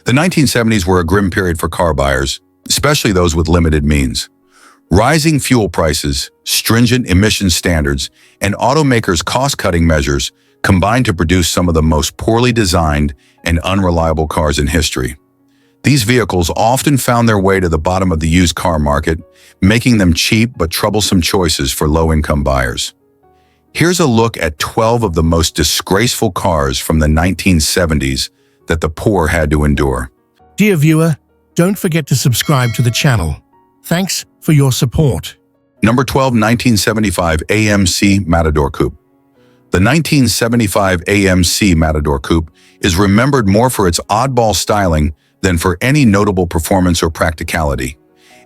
The 1970s were a grim period for car buyers, especially those with limited means. Rising fuel prices, stringent emission standards, and automakers' cost-cutting measures combined to produce some of the most poorly designed and unreliable cars in history. These vehicles often found their way to the bottom of the used car market, making them cheap but troublesome choices for low-income buyers. Here's a look at 12 of the most disgraceful cars from the 1970s that the poor had to endure. Dear viewer, don't forget to subscribe to the channel. Thanks for your support. Number 12, 1975 AMC Matador Coupe. The 1975 AMC Matador Coupe is remembered more for its oddball styling than for any notable performance or practicality.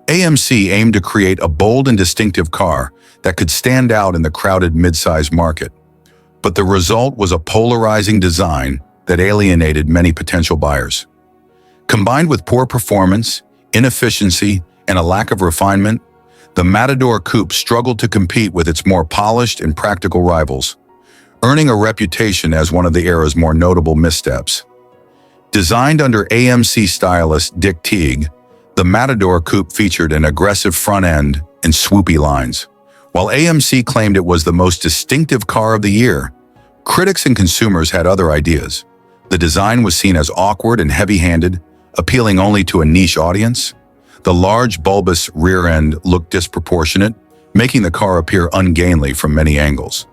AMC aimed to create a bold and distinctive car that could stand out in the crowded midsize market. But the result was a polarizing design that alienated many potential buyers. Combined with poor performance, inefficiency, and a lack of refinement, the Matador Coupe struggled to compete with its more polished and practical rivals, earning a reputation as one of the era's more notable missteps. Designed under AMC stylist Dick Teague, the Matador Coupe featured an aggressive front end and swoopy lines. While AMC claimed it was the most distinctive car of the year, critics and consumers had other ideas. The design was seen as awkward and heavy-handed, appealing only to a niche audience. The large, bulbous rear end looked disproportionate, making the car appear ungainly from many angles.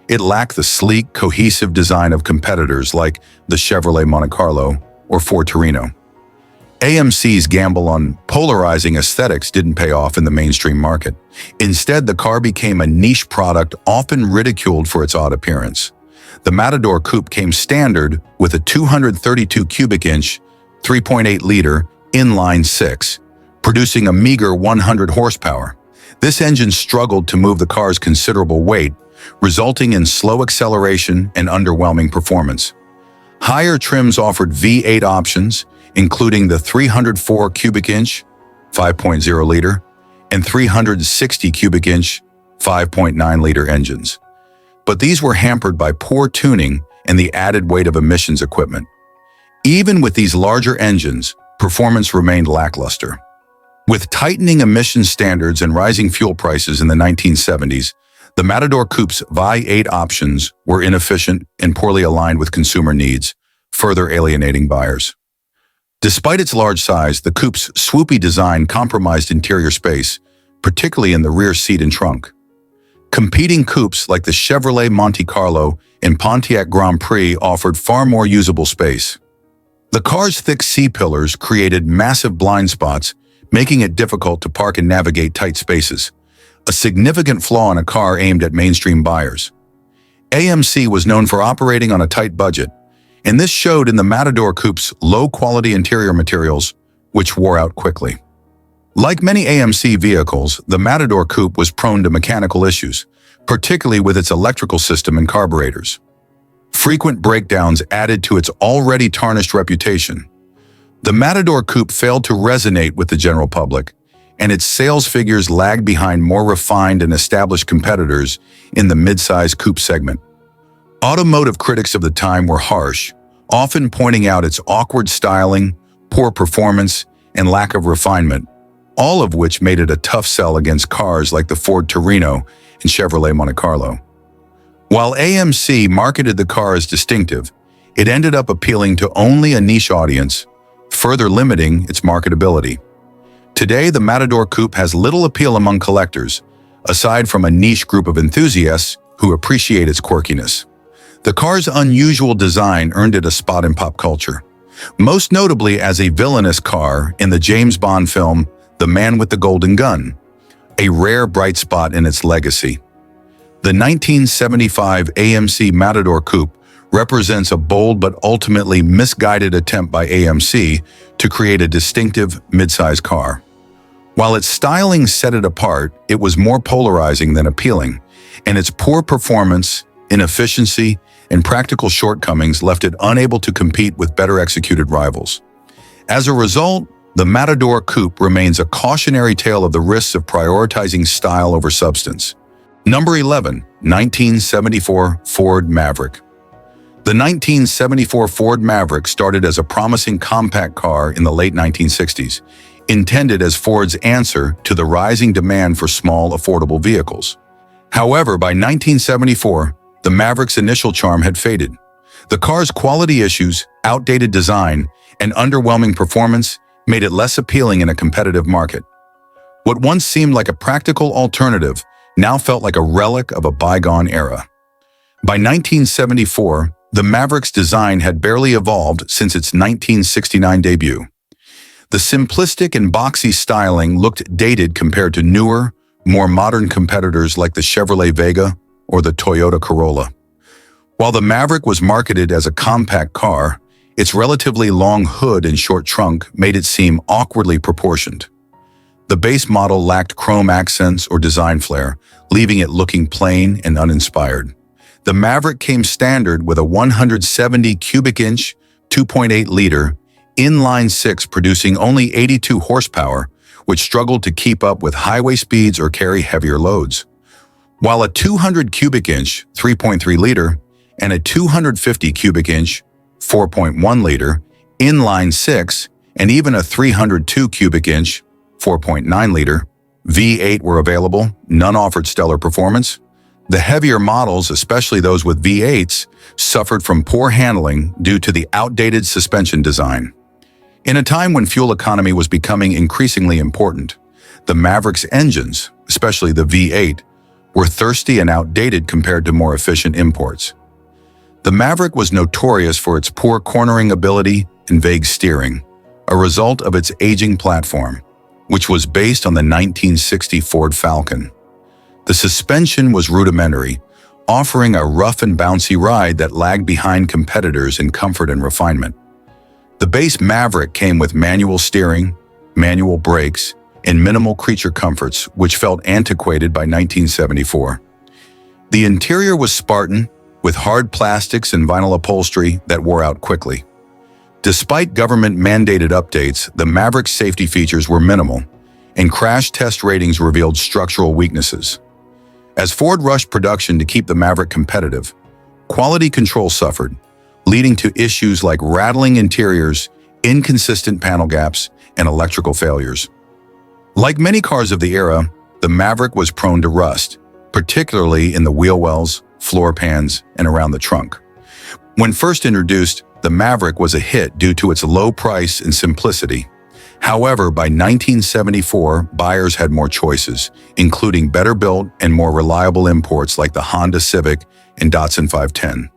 It lacked the sleek, cohesive design of competitors like the Chevrolet Monte Carlo or Ford Torino. AMC's gamble on polarizing aesthetics didn't pay off in the mainstream market. Instead, the car became a niche product often ridiculed for its odd appearance. The Matador Coupe came standard with a 232 cubic inch, 3.8-liter inline six, producing a meager 100 horsepower. This engine struggled to move the car's considerable weight, resulting in slow acceleration and underwhelming performance. Higher trims offered V8 options, including the 304 cubic inch, 5.0-liter, and 360 cubic inch, 5.9-liter engines. But these were hampered by poor tuning and the added weight of emissions equipment. Even with these larger engines, performance remained lackluster. With tightening emission standards and rising fuel prices in the 1970s, the Matador Coupe's V8 options were inefficient and poorly aligned with consumer needs, further alienating buyers. Despite its large size, the coupe's swoopy design compromised interior space, particularly in the rear seat and trunk. Competing coupes like the Chevrolet Monte Carlo and Pontiac Grand Prix offered far more usable space. The car's thick C-pillars created massive blind spots, making it difficult to park and navigate tight spaces, a significant flaw in a car aimed at mainstream buyers. AMC was known for operating on a tight budget, and this showed in the Matador Coupe's low-quality interior materials, which wore out quickly. Like many AMC vehicles, the Matador Coupe was prone to mechanical issues, particularly with its electrical system and carburetors. Frequent breakdowns added to its already tarnished reputation. The Matador Coupe failed to resonate with the general public, and its sales figures lagged behind more refined and established competitors in the midsize coupe segment. Automotive critics of the time were harsh, often pointing out its awkward styling, poor performance, and lack of refinement, all of which made it a tough sell against cars like the Ford Torino and Chevrolet Monte Carlo. While AMC marketed the car as distinctive, it ended up appealing to only a niche audience, further limiting its marketability. Today, the Matador Coupe has little appeal among collectors, aside from a niche group of enthusiasts who appreciate its quirkiness. The car's unusual design earned it a spot in pop culture, most notably as a villainous car in the James Bond film The Man with the Golden Gun, a rare bright spot in its legacy. The 1975 AMC Matador Coupe represents a bold but ultimately misguided attempt by AMC to create a distinctive midsize car. While its styling set it apart, it was more polarizing than appealing, and its poor performance, inefficiency, and practical shortcomings left it unable to compete with better executed rivals. As a result, the Matador Coupe remains a cautionary tale of the risks of prioritizing style over substance. Number 11, 1974 Ford Maverick. The 1974 Ford Maverick started as a promising compact car in the late 1960s, intended as Ford's answer to the rising demand for small, affordable vehicles. However, by 1974, the Maverick's initial charm had faded. The car's quality issues, outdated design, and underwhelming performance made it less appealing in a competitive market. What once seemed like a practical alternative now felt like a relic of a bygone era. By 1974, the Maverick's design had barely evolved since its 1969 debut. The simplistic and boxy styling looked dated compared to newer, more modern competitors like the Chevrolet Vega or the Toyota Corolla. While the Maverick was marketed as a compact car, its relatively long hood and short trunk made it seem awkwardly proportioned. The base model lacked chrome accents or design flair, leaving it looking plain and uninspired. The Maverick came standard with a 170 cubic inch, 2.8-liter, inline-six producing only 82 horsepower, which struggled to keep up with highway speeds or carry heavier loads. While a 200 cubic inch, 3.3-liter, and a 250 cubic inch, 4.1-liter, inline-six, and even a 302 cubic inch, 4.9-liter, V8 were available, none offered stellar performance. The heavier models, especially those with V8s, suffered from poor handling due to the outdated suspension design. In a time when fuel economy was becoming increasingly important, the Maverick's engines, especially the V8, were thirsty and outdated compared to more efficient imports. The Maverick was notorious for its poor cornering ability and vague steering, a result of its aging platform, which was based on the 1960 Ford Falcon. The suspension was rudimentary, offering a rough and bouncy ride that lagged behind competitors in comfort and refinement. The base Maverick came with manual steering, manual brakes, and minimal creature comforts, which felt antiquated by 1974. The interior was Spartan, with hard plastics and vinyl upholstery that wore out quickly. Despite government-mandated updates, the Maverick's safety features were minimal, and crash test ratings revealed structural weaknesses. As Ford rushed production to keep the Maverick competitive, quality control suffered, leading to issues like rattling interiors, inconsistent panel gaps, and electrical failures. Like many cars of the era, the Maverick was prone to rust, particularly in the wheel wells, floor pans, and around the trunk. When first introduced, the Maverick was a hit due to its low price and simplicity. However, by 1974, buyers had more choices, including better-built and more reliable imports like the Honda Civic and Datsun 510.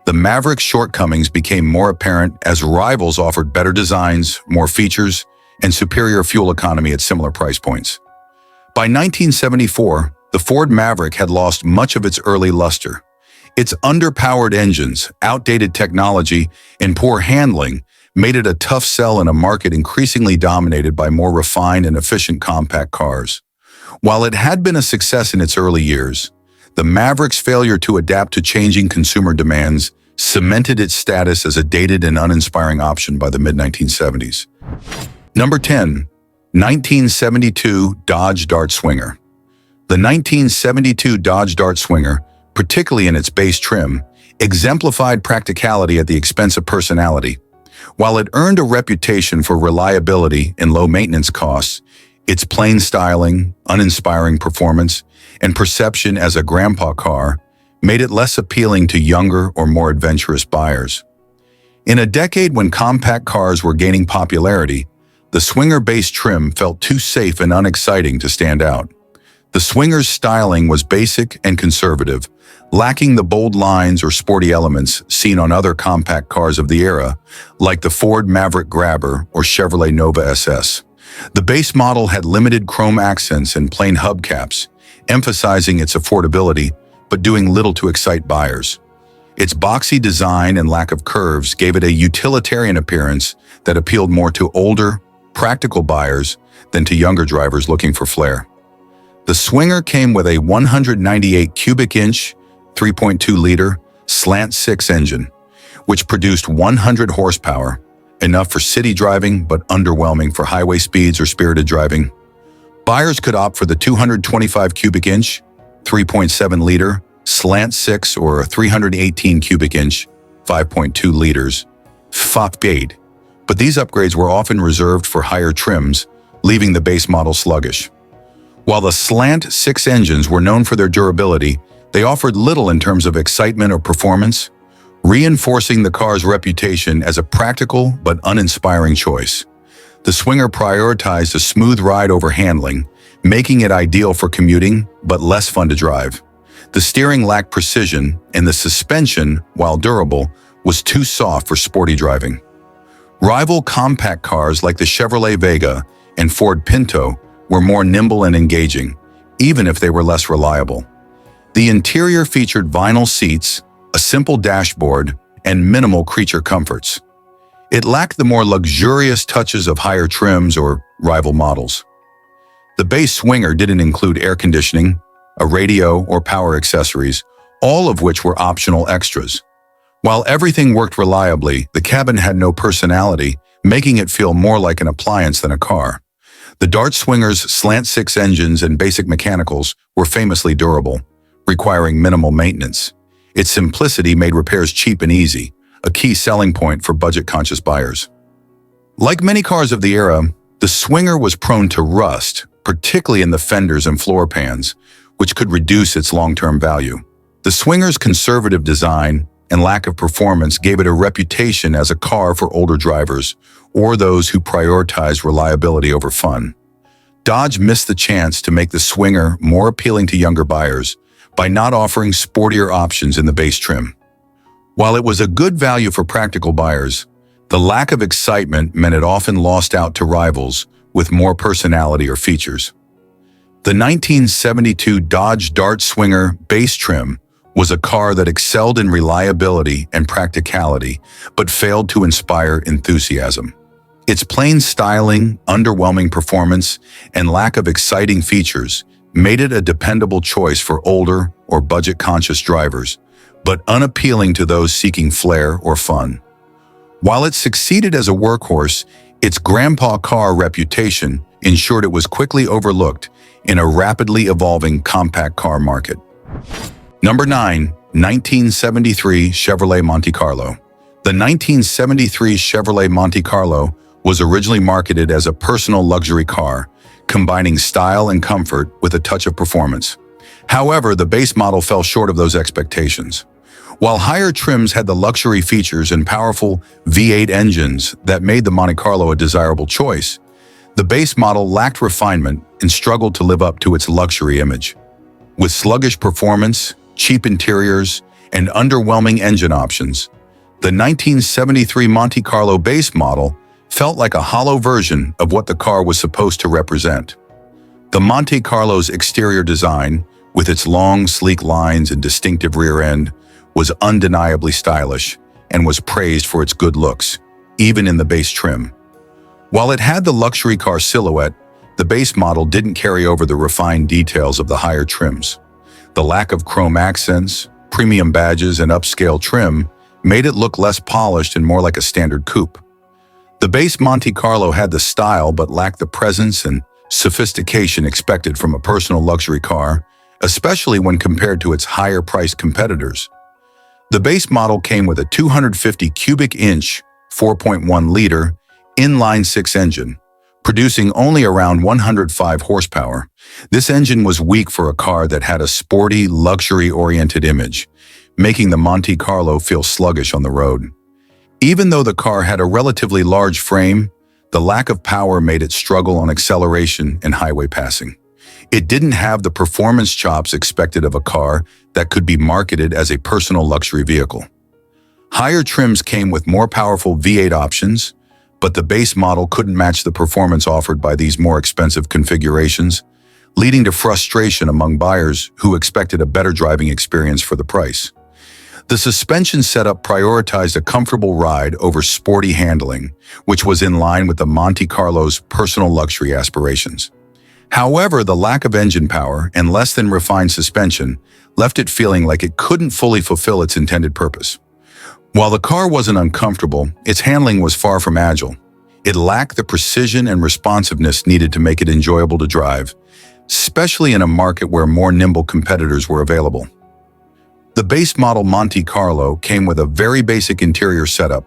The Maverick's shortcomings became more apparent as rivals offered better designs, more features, and superior fuel economy at similar price points. By 1974, the Ford Maverick had lost much of its early luster. Its underpowered engines, outdated technology, and poor handling made it a tough sell in a market increasingly dominated by more refined and efficient compact cars. While it had been a success in its early years, the Maverick's failure to adapt to changing consumer demands cemented its status as a dated and uninspiring option by the mid-1970s. Number 10. 1972 Dodge Dart Swinger. The 1972 Dodge Dart Swinger, particularly in its base trim, exemplified practicality at the expense of personality. While it earned a reputation for reliability and low maintenance costs, its plain styling, uninspiring performance, and perception as a grandpa car made it less appealing to younger or more adventurous buyers. In a decade when compact cars were gaining popularity, the Swinger-based trim felt too safe and unexciting to stand out. The Swinger's styling was basic and conservative, lacking the bold lines or sporty elements seen on other compact cars of the era, like the Ford Maverick Grabber or Chevrolet Nova SS. The base model had limited chrome accents and plain hubcaps, emphasizing its affordability but doing little to excite buyers. Its boxy design and lack of curves gave it a utilitarian appearance that appealed more to older, practical buyers than to younger drivers looking for flair. The Swinger came with a 198 cubic inch, 3.2-liter, slant-six engine, which produced 100 horsepower, enough for city driving but underwhelming for highway speeds or spirited driving. Buyers could opt for the 225 cubic inch, 3.7-liter, slant-six or a 318 cubic inch, 5.2 liters, V8, but these upgrades were often reserved for higher trims, leaving the base model sluggish. While the slant 6 engines were known for their durability, they offered little in terms of excitement or performance, reinforcing the car's reputation as a practical but uninspiring choice. The Swinger prioritized a smooth ride over handling, making it ideal for commuting but less fun to drive. The steering lacked precision, and the suspension, while durable, was too soft for sporty driving. Rival compact cars like the Chevrolet Vega and Ford Pinto were more nimble and engaging, even if they were less reliable. The interior featured vinyl seats, a simple dashboard, and minimal creature comforts. It lacked the more luxurious touches of higher trims or rival models. The base Swinger didn't include air conditioning, a radio, or power accessories, all of which were optional extras. While everything worked reliably, the cabin had no personality, making it feel more like an appliance than a car. The Dart Swinger's slant 6 engines and basic mechanicals were famously durable, requiring minimal maintenance. Its simplicity made repairs cheap and easy, a key selling point for budget-conscious buyers. Like many cars of the era, the Swinger was prone to rust, particularly in the fenders and floor pans, which could reduce its long-term value. The Swinger's conservative design and lack of performance gave it a reputation as a car for older drivers or those who prioritize reliability over fun. Dodge missed the chance to make the Swinger more appealing to younger buyers by not offering sportier options in the base trim. While it was a good value for practical buyers, the lack of excitement meant it often lost out to rivals with more personality or features. The 1972 Dodge Dart Swinger base trim was a car that excelled in reliability and practicality, but failed to inspire enthusiasm. Its plain styling, underwhelming performance, and lack of exciting features made it a dependable choice for older or budget-conscious drivers, but unappealing to those seeking flair or fun. While it succeeded as a workhorse, its grandpa car reputation ensured it was quickly overlooked in a rapidly evolving compact car market. Number 9. 1973 Chevrolet Monte Carlo. The 1973 Chevrolet Monte Carlo was originally marketed as a personal luxury car, combining style and comfort with a touch of performance. However, the base model fell short of those expectations. While higher trims had the luxury features and powerful V8 engines that made the Monte Carlo a desirable choice, the base model lacked refinement and struggled to live up to its luxury image. With sluggish performance, cheap interiors, and underwhelming engine options, the 1973 Monte Carlo base model felt like a hollow version of what the car was supposed to represent. The Monte Carlo's exterior design, with its long, sleek lines and distinctive rear end, was undeniably stylish and was praised for its good looks, even in the base trim. While it had the luxury car silhouette, the base model didn't carry over the refined details of the higher trims. The lack of chrome accents, premium badges, and upscale trim made it look less polished and more like a standard coupe. The base Monte Carlo had the style but lacked the presence and sophistication expected from a personal luxury car, especially when compared to its higher-priced competitors. The base model came with a 250 cubic inch, 4.1-liter, inline-6 engine, producing only around 105 horsepower. This engine was weak for a car that had a sporty, luxury-oriented image, making the Monte Carlo feel sluggish on the road. Even though the car had a relatively large frame, the lack of power made it struggle on acceleration and highway passing. It didn't have the performance chops expected of a car that could be marketed as a personal luxury vehicle. Higher trims came with more powerful V8 options, but the base model couldn't match the performance offered by these more expensive configurations, leading to frustration among buyers who expected a better driving experience for the price. The suspension setup prioritized a comfortable ride over sporty handling, which was in line with the Monte Carlo's personal luxury aspirations. However, the lack of engine power and less than refined suspension left it feeling like it couldn't fully fulfill its intended purpose. While the car wasn't uncomfortable, its handling was far from agile. It lacked the precision and responsiveness needed to make it enjoyable to drive, especially in a market where more nimble competitors were available. The base model Monte Carlo came with a very basic interior setup,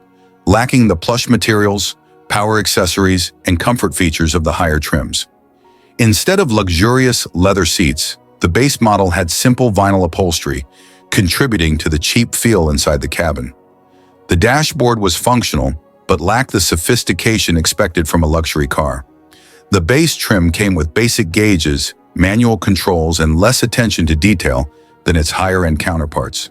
lacking the plush materials, power accessories, and comfort features of the higher trims. Instead of luxurious leather seats, the base model had simple vinyl upholstery, contributing to the cheap feel inside the cabin. The dashboard was functional, but lacked the sophistication expected from a luxury car. The base trim came with basic gauges, manual controls, and less attention to detail than its higher-end counterparts.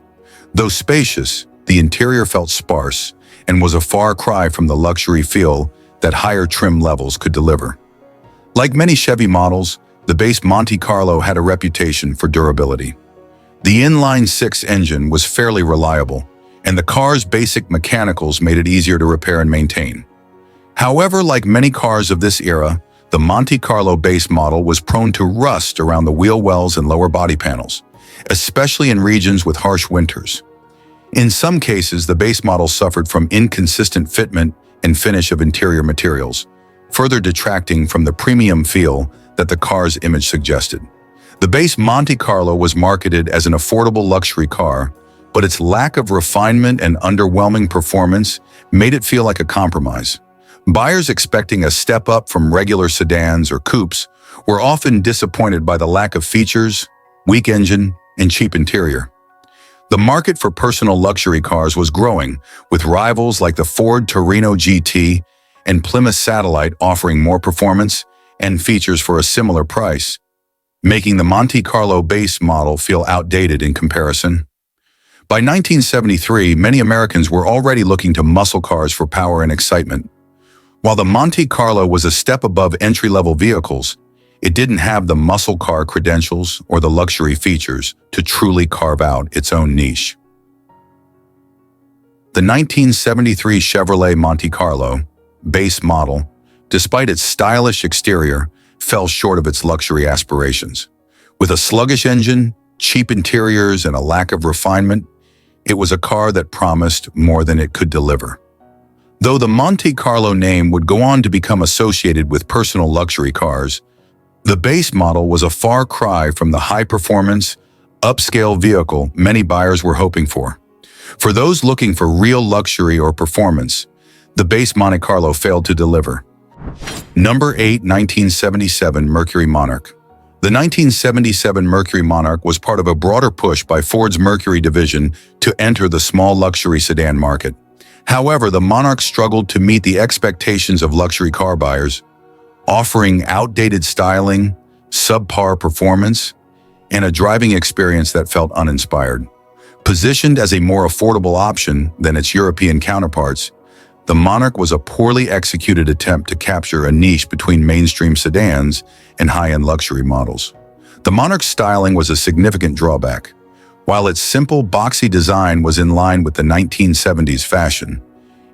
Though spacious, the interior felt sparse and was a far cry from the luxury feel that higher trim levels could deliver. Like many Chevy models, the base Monte Carlo had a reputation for durability. The inline-six engine was fairly reliable, and the car's basic mechanicals made it easier to repair and maintain. However, like many cars of this era, the Monte Carlo base model was prone to rust around the wheel wells and lower body panels, especially in regions with harsh winters. In some cases, the base model suffered from inconsistent fitment and finish of interior materials, further detracting from the premium feel that the car's image suggested. The base Monte Carlo was marketed as an affordable luxury car, but its lack of refinement and underwhelming performance made it feel like a compromise. Buyers expecting a step up from regular sedans or coupes were often disappointed by the lack of features, weak engine, and cheap interior. The market for personal luxury cars was growing, with rivals like the Ford Torino GT and Plymouth Satellite offering more performance and features for a similar price, making the Monte Carlo base model feel outdated in comparison. By 1973, many Americans were already looking to muscle cars for power and excitement. While the Monte Carlo was a step above entry-level vehicles, it didn't have the muscle car credentials or the luxury features to truly carve out its own niche. The 1973 Chevrolet Monte Carlo, base model, despite its stylish exterior, fell short of its luxury aspirations. With a sluggish engine, cheap interiors, and a lack of refinement, it was a car that promised more than it could deliver. Though the Monte Carlo name would go on to become associated with personal luxury cars, the base model was a far cry from the high-performance, upscale vehicle many buyers were hoping for. For those looking for real luxury or performance, the base Monte Carlo failed to deliver. Number 8, 1977 Mercury Monarch. The 1977 Mercury Monarch was part of a broader push by Ford's Mercury division to enter the small luxury sedan market. However, the Monarch struggled to meet the expectations of luxury car buyers, offering outdated styling, subpar performance, and a driving experience that felt uninspired. Positioned as a more affordable option than its European counterparts, the Monarch was a poorly executed attempt to capture a niche between mainstream sedans and high-end luxury models. The Monarch's styling was a significant drawback. While its simple, boxy design was in line with the 1970s fashion,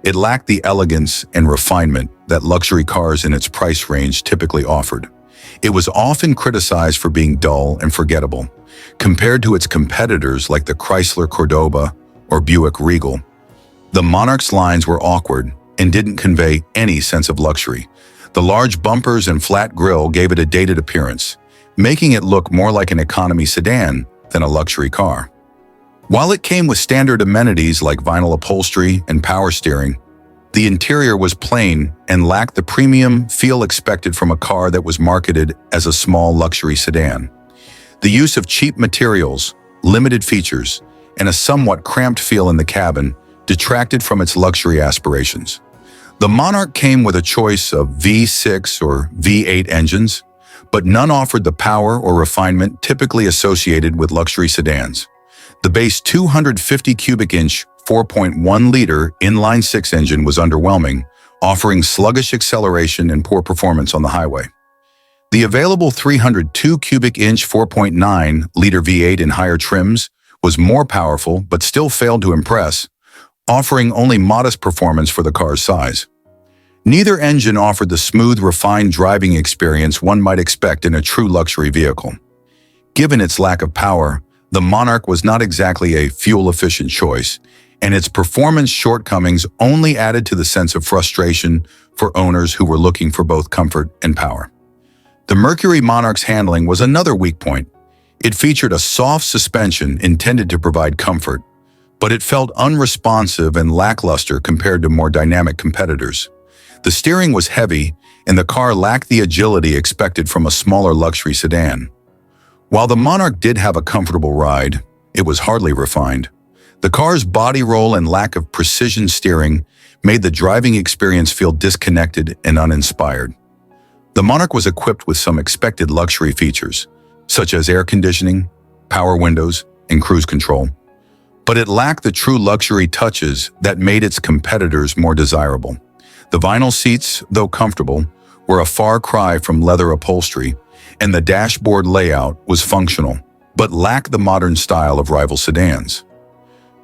it lacked the elegance and refinement that luxury cars in its price range typically offered. It was often criticized for being dull and forgettable, compared to its competitors like the Chrysler Cordoba or Buick Regal. The Monarch's lines were awkward and didn't convey any sense of luxury. The large bumpers and flat grille gave it a dated appearance, making it look more like an economy sedan than a luxury car. While it came with standard amenities like vinyl upholstery and power steering, the interior was plain and lacked the premium feel expected from a car that was marketed as a small luxury sedan. The use of cheap materials, limited features, and a somewhat cramped feel in the cabin detracted from its luxury aspirations. The Monarch came with a choice of V6 or V8 engines, but none offered the power or refinement typically associated with luxury sedans. The base 250 cubic inch 4.1-liter inline-six engine was underwhelming, offering sluggish acceleration and poor performance on the highway. The available 302 cubic inch 4.9-liter V8 in higher trims was more powerful but still failed to impress, offering only modest performance for the car's size. Neither engine offered the smooth, refined driving experience one might expect in a true luxury vehicle. Given its lack of power, the Monarch was not exactly a fuel-efficient choice, and its performance shortcomings only added to the sense of frustration for owners who were looking for both comfort and power. The Mercury Monarch's handling was another weak point. It featured a soft suspension intended to provide comfort, but it felt unresponsive and lackluster compared to more dynamic competitors. The steering was heavy, and the car lacked the agility expected from a smaller luxury sedan. While the Monarch did have a comfortable ride, it was hardly refined. The car's body roll and lack of precision steering made the driving experience feel disconnected and uninspired. The Monarch was equipped with some expected luxury features, such as air conditioning, power windows, and cruise control, but it lacked the true luxury touches that made its competitors more desirable. The vinyl seats, though comfortable, were a far cry from leather upholstery, and the dashboard layout was functional, but lacked the modern style of rival sedans.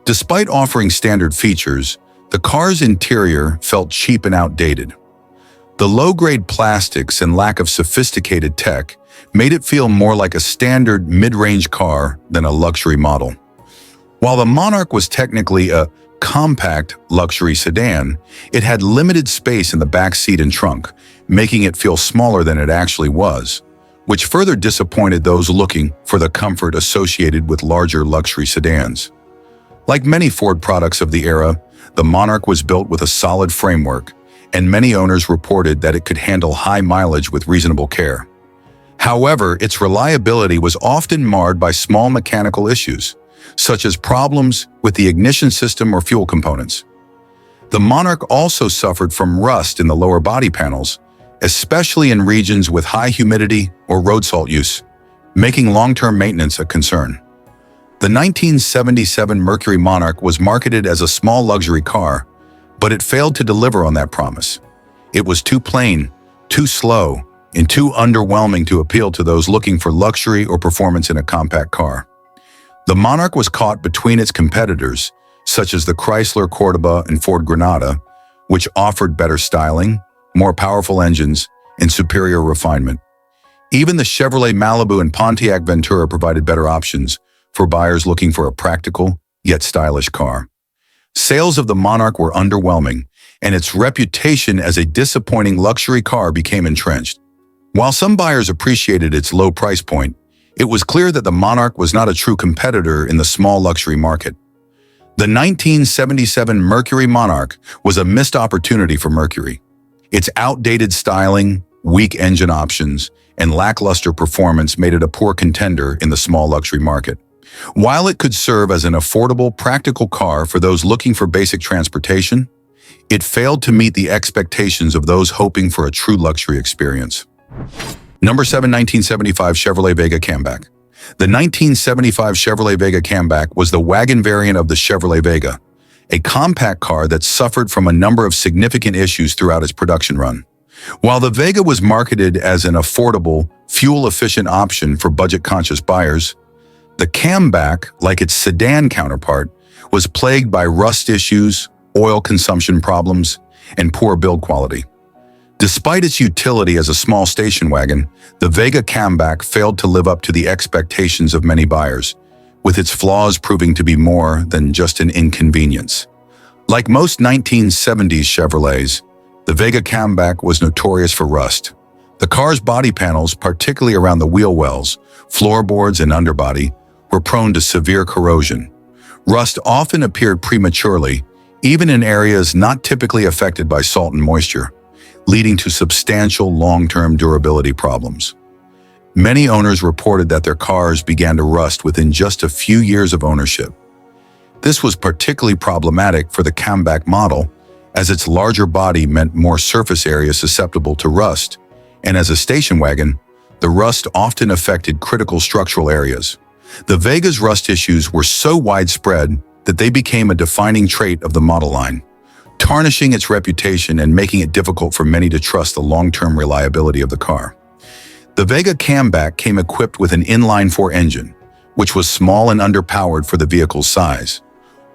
Despite offering standard features, the car's interior felt cheap and outdated. The low-grade plastics and lack of sophisticated tech made it feel more like a standard mid-range car than a luxury model. While the Monarch was technically a compact luxury sedan, it had limited space in the back seat and trunk, making it feel smaller than it actually was, which further disappointed those looking for the comfort associated with larger luxury sedans. Like many Ford products of the era, the Monarch was built with a solid framework, and many owners reported that it could handle high mileage with reasonable care. However, its reliability was often marred by small mechanical issues, such as problems with the ignition system or fuel components. The Monarch also suffered from rust in the lower body panels, especially in regions with high humidity or road salt use, making long-term maintenance a concern. The 1977 Mercury Monarch was marketed as a small luxury car, but it failed to deliver on that promise. It was too plain, too slow, and too underwhelming to appeal to those looking for luxury or performance in a compact car. The Monarch was caught between its competitors, such as the Chrysler Cordoba and Ford Granada, which offered better styling, more powerful engines, and superior refinement. Even the Chevrolet Malibu and Pontiac Ventura provided better options for buyers looking for a practical, yet stylish car. Sales of the Monarch were underwhelming, and its reputation as a disappointing luxury car became entrenched. While some buyers appreciated its low price point, it was clear that the Monarch was not a true competitor in the small luxury market. The 1977 Mercury Monarch was a missed opportunity for Mercury. Its outdated styling, weak engine options, and lackluster performance made it a poor contender in the small luxury market. While it could serve as an affordable, practical car for those looking for basic transportation, it failed to meet the expectations of those hoping for a true luxury experience. Number 7, 1975 Chevrolet Vega Kammback. The 1975 Chevrolet Vega Kammback was the wagon variant of the Chevrolet Vega, a compact car that suffered from a number of significant issues throughout its production run. While the Vega was marketed as an affordable, fuel-efficient option for budget-conscious buyers, the Kammback, like its sedan counterpart, was plagued by rust issues, oil consumption problems, and poor build quality. Despite its utility as a small station wagon, the Vega Kammback failed to live up to the expectations of many buyers, with its flaws proving to be more than just an inconvenience. Like most 1970s Chevrolets, the Vega Kammback was notorious for rust. The car's body panels, particularly around the wheel wells, floorboards, and underbody, were prone to severe corrosion. Rust often appeared prematurely, even in areas not typically affected by salt and moisture, leading to substantial long-term durability problems. Many owners reported that their cars began to rust within just a few years of ownership. This was particularly problematic for the Kammback model, as its larger body meant more surface area susceptible to rust, and as a station wagon, the rust often affected critical structural areas. The Vega's rust issues were so widespread that they became a defining trait of the model line, tarnishing its reputation and making it difficult for many to trust the long-term reliability of the car. The Vega Kammback came equipped with an inline-4 engine, which was small and underpowered for the vehicle's size,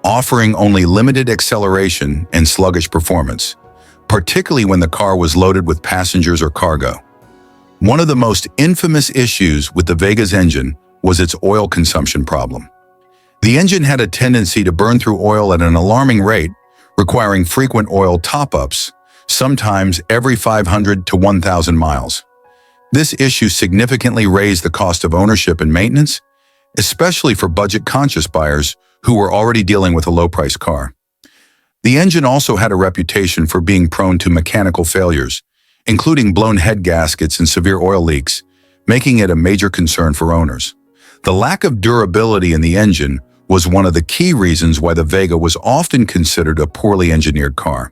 offering only limited acceleration and sluggish performance, particularly when the car was loaded with passengers or cargo. One of the most infamous issues with the Vega's engine was its oil consumption problem. The engine had a tendency to burn through oil at an alarming rate, requiring frequent oil top-ups, sometimes every 500 to 1,000 miles. This issue significantly raised the cost of ownership and maintenance, especially for budget-conscious buyers who were already dealing with a low-priced car. The engine also had a reputation for being prone to mechanical failures, including blown head gaskets and severe oil leaks, making it a major concern for owners. The lack of durability in the engine was one of the key reasons why the Vega was often considered a poorly engineered car.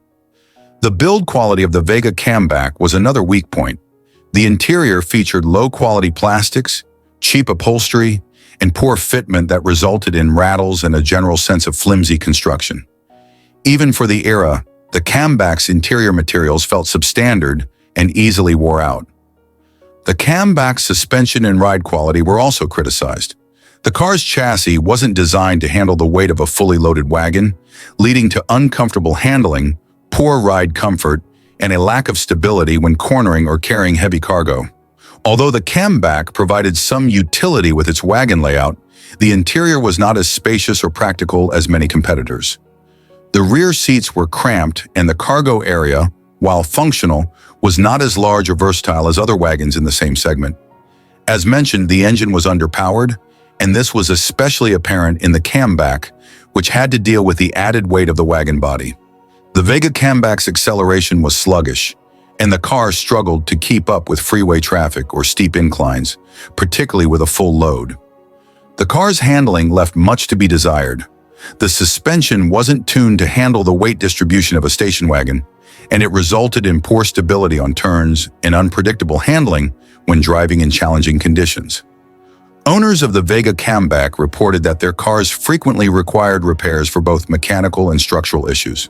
The build quality of the Vega Kammback was another weak point. The interior featured low-quality plastics, cheap upholstery, and poor fitment that resulted in rattles and a general sense of flimsy construction. Even for the era, the Kammback's interior materials felt substandard and easily wore out. The Kammback's suspension and ride quality were also criticized. The car's chassis wasn't designed to handle the weight of a fully loaded wagon, leading to uncomfortable handling, poor ride comfort, and a lack of stability when cornering or carrying heavy cargo. Although the Kammback provided some utility with its wagon layout, the interior was not as spacious or practical as many competitors. The rear seats were cramped, and the cargo area, while functional, was not as large or versatile as other wagons in the same segment. As mentioned, the engine was underpowered, and this was especially apparent in the Kammback, which had to deal with the added weight of the wagon body. The Vega Kammback's acceleration was sluggish, and the car struggled to keep up with freeway traffic or steep inclines, particularly with a full load. The car's handling left much to be desired. The suspension wasn't tuned to handle the weight distribution of a station wagon, and it resulted in poor stability on turns and unpredictable handling when driving in challenging conditions. Owners of the Vega Kammback reported that their cars frequently required repairs for both mechanical and structural issues.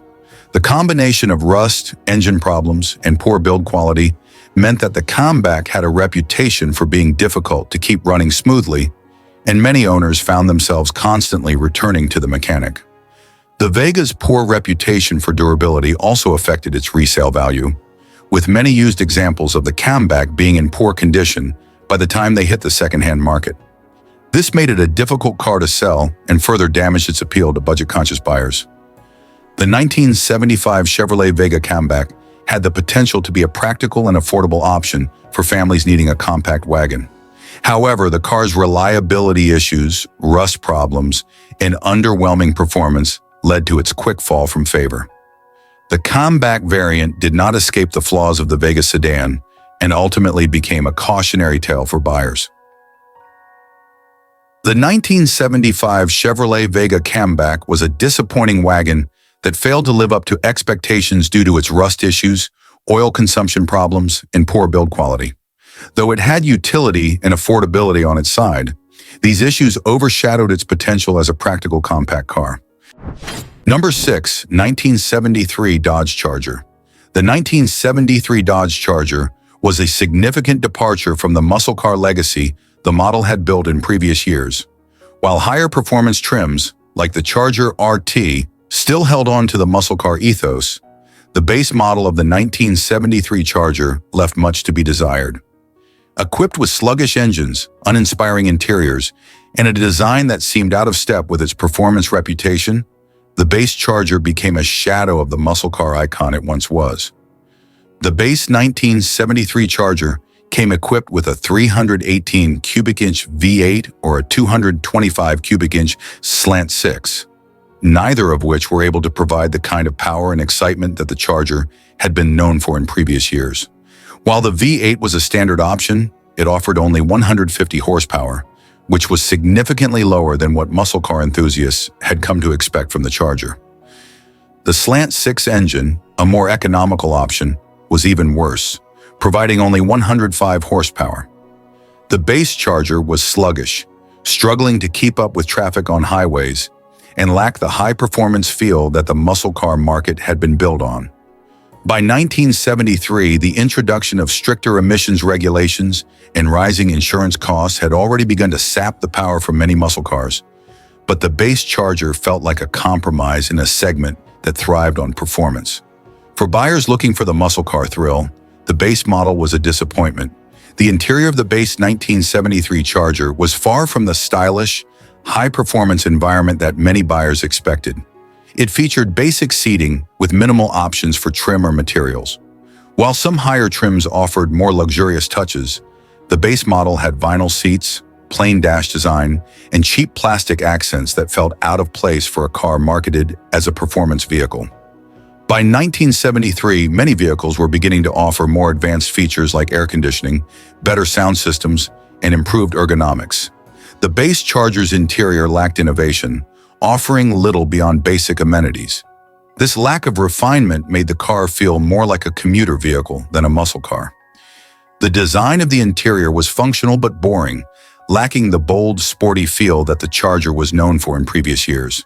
The combination of rust, engine problems, and poor build quality meant that the Kammback had a reputation for being difficult to keep running smoothly, and many owners found themselves constantly returning to the mechanic. The Vega's poor reputation for durability also affected its resale value, with many used examples of the Kammback being in poor condition by the time they hit the second-hand market. This made it a difficult car to sell and further damaged its appeal to budget-conscious buyers. The 1975 Chevrolet Vega Kammback had the potential to be a practical and affordable option for families needing a compact wagon. However, the car's reliability issues, rust problems, and underwhelming performance led to its quick fall from favor. The Kammback variant did not escape the flaws of the Vega sedan and ultimately became a cautionary tale for buyers. The 1975 Chevrolet Vega Kammback was a disappointing wagon that failed to live up to expectations due to its rust issues, oil consumption problems, and poor build quality. Though it had utility and affordability on its side, these issues overshadowed its potential as a practical compact car. Number 6. 1973 Dodge Charger. The 1973 Dodge Charger was a significant departure from the muscle car legacy the model had built in previous years. While higher performance trims, like the Charger RT, still held on to the muscle car ethos, the base model of the 1973 Charger left much to be desired. Equipped with sluggish engines, uninspiring interiors, and a design that seemed out of step with its performance reputation, the base Charger became a shadow of the muscle car icon it once was. The base 1973 Charger came equipped with a 318 cubic inch V8 or a 225 cubic inch slant 6, neither of which were able to provide the kind of power and excitement that the Charger had been known for in previous years. While the V8 was a standard option, it offered only 150 horsepower, which was significantly lower than what muscle car enthusiasts had come to expect from the Charger. The Slant 6 engine, a more economical option, was even worse, providing only 105 horsepower. The base Charger was sluggish, struggling to keep up with traffic on highways, and lacked the high-performance feel that the muscle car market had been built on. By 1973, the introduction of stricter emissions regulations and rising insurance costs had already begun to sap the power from many muscle cars, but the base Charger felt like a compromise in a segment that thrived on performance. For buyers looking for the muscle car thrill, the base model was a disappointment. The interior of the base 1973 Charger was far from the stylish, high-performance environment that many buyers expected. It featured basic seating with minimal options for trim or materials. While some higher trims offered more luxurious touches, the base model had vinyl seats, plain dash design and cheap plastic accents that felt out of place for a car marketed as a performance vehicle. By 1973, many vehicles were beginning to offer more advanced features like air conditioning, better sound systems, and improved ergonomics. The base Charger's interior lacked innovation, offering little beyond basic amenities. This lack of refinement made the car feel more like a commuter vehicle than a muscle car. The design of the interior was functional but boring, lacking the bold, sporty feel that the Charger was known for in previous years.